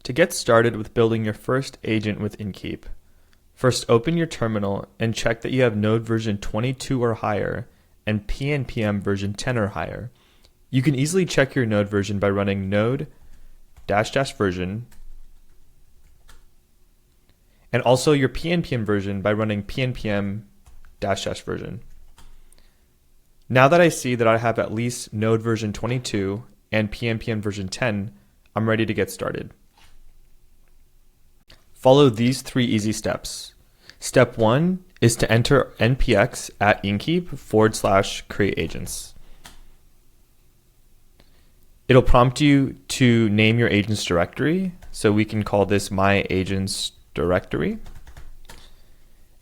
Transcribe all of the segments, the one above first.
To get started with building your first agent with Inkeep, first open your terminal and check that you have Node version 22 or higher and pnpm version 10 or higher. You can easily check your Node version by running node -- version and also your pnpm version by running pnpm -- version. Now that I see that I have at least Node version 22 and pnpm version 10, I'm ready to get started. Follow these 3 easy steps. Step 1 is to enter npx at inkeep /create agents. It'll prompt you to name your agents directory, so we can call this my agents directory.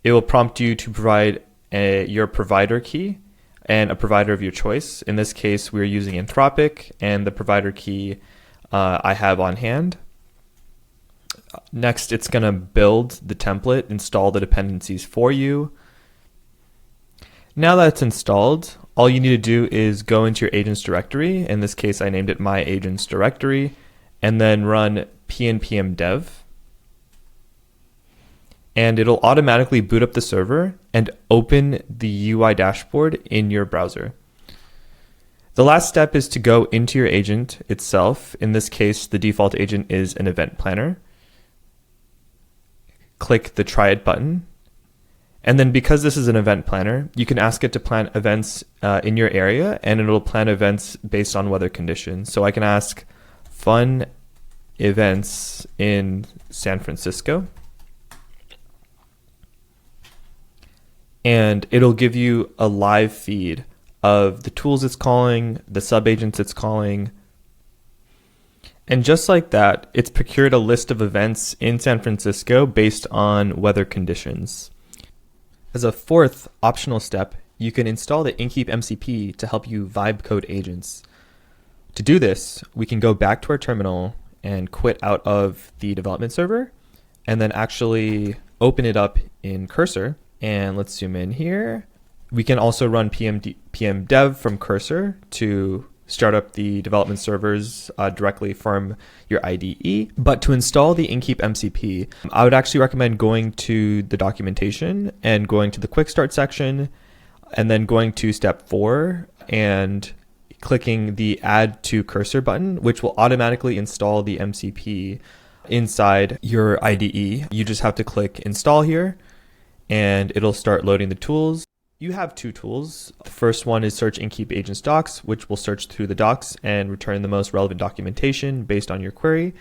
It will prompt you to provide your provider key and a provider of your choice. In this case, we're using Anthropic, and the provider key I have on hand. Next, it's going to build the template, install the dependencies for you. Now that it's installed, all you need to do is go into your agents directory. In this case, I named it my agents directory, and then run pnpm dev. And it'll automatically boot up the server and open the UI dashboard in your browser. The last step is to go into your agent itself. In this case, the default agent is an event planner. Click the Try It button. And then because this is an event planner, you can ask it to plan events in your area, and it'll plan events based on weather conditions. So I can ask fun events in San Francisco. And it'll give you a live feed of the tools it's calling, the subagents it's calling. And just like that, it's procured a list of events in San Francisco based on weather conditions. As a fourth optional step, you can install the Inkeep MCP to help you vibe code agents. To do this, we can go back to our terminal and quit out of the development server, and then actually open it up in Cursor. And let's zoom in here. We can also run pm dev from Cursor to start up the development servers directly from your IDE. But to install the Inkeep MCP, I would actually recommend going to the documentation and going to the quick start section, and then going to step 4 and clicking the add to cursor button, which will automatically install the MCP inside your IDE. You just have to click install here, and it'll start loading the tools. You have 2 tools. The first one is search Inkeep agents docs, which will search through the docs and return the most relevant documentation based on your query.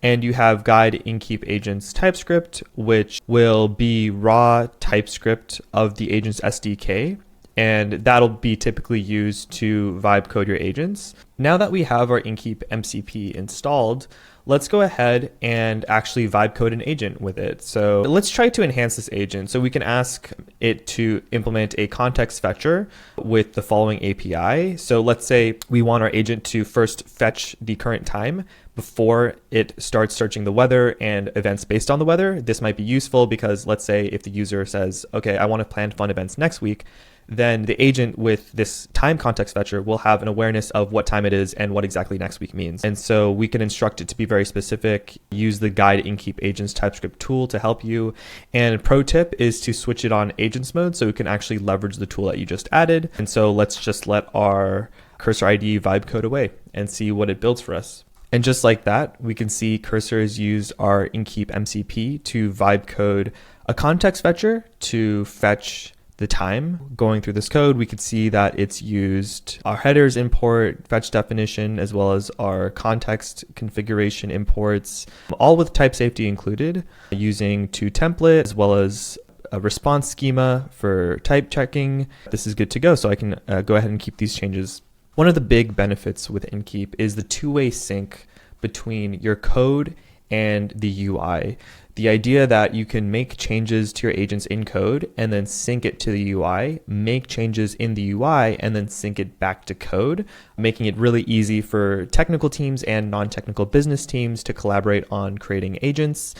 And you have guide Inkeep agents TypeScript, which will be raw TypeScript of the agents SDK. And that'll be typically used to vibe code your agents. Now that we have our Inkeep MCP installed, let's go ahead and actually vibe code an agent with it. So let's try to enhance this agent. So we can ask it to implement a context fetcher with the following API. So let's say we want our agent to first fetch the current time before it starts searching the weather and events based on the weather. This might be useful because let's say if the user says, okay, I want to plan fun events next week, then the agent with this time context fetcher will have an awareness of what time it is and what exactly next week means. And so we can instruct it to be very specific, use the guide Inkeep agents TypeScript tool to help you. And pro tip is to switch it on agents mode so we can actually leverage the tool that you just added. And so let's just let our Cursor IDE vibe code away and see what it builds for us. And just like that, we can see Cursor has used our Inkeep MCP to vibe code a context fetcher to fetch the time. Going through this code, we could see that it's used our headers import, fetch definition, as well as our context configuration imports, all with type safety included, using toTemplate, as well as a response schema for type checking. This is good to go, so I can go ahead and keep these changes. One of the big benefits with Inkeep is the two-way sync between your code and the UI. The idea that you can make changes to your agents in code and then sync it to the UI, make changes in the UI and then sync it back to code, making it really easy for technical teams and non-technical business teams to collaborate on creating agents.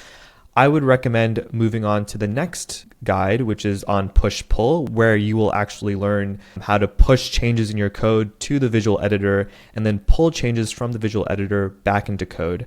I would recommend moving on to the next guide, which is on push-pull, where you will actually learn how to push changes in your code to the visual editor and then pull changes from the visual editor back into code.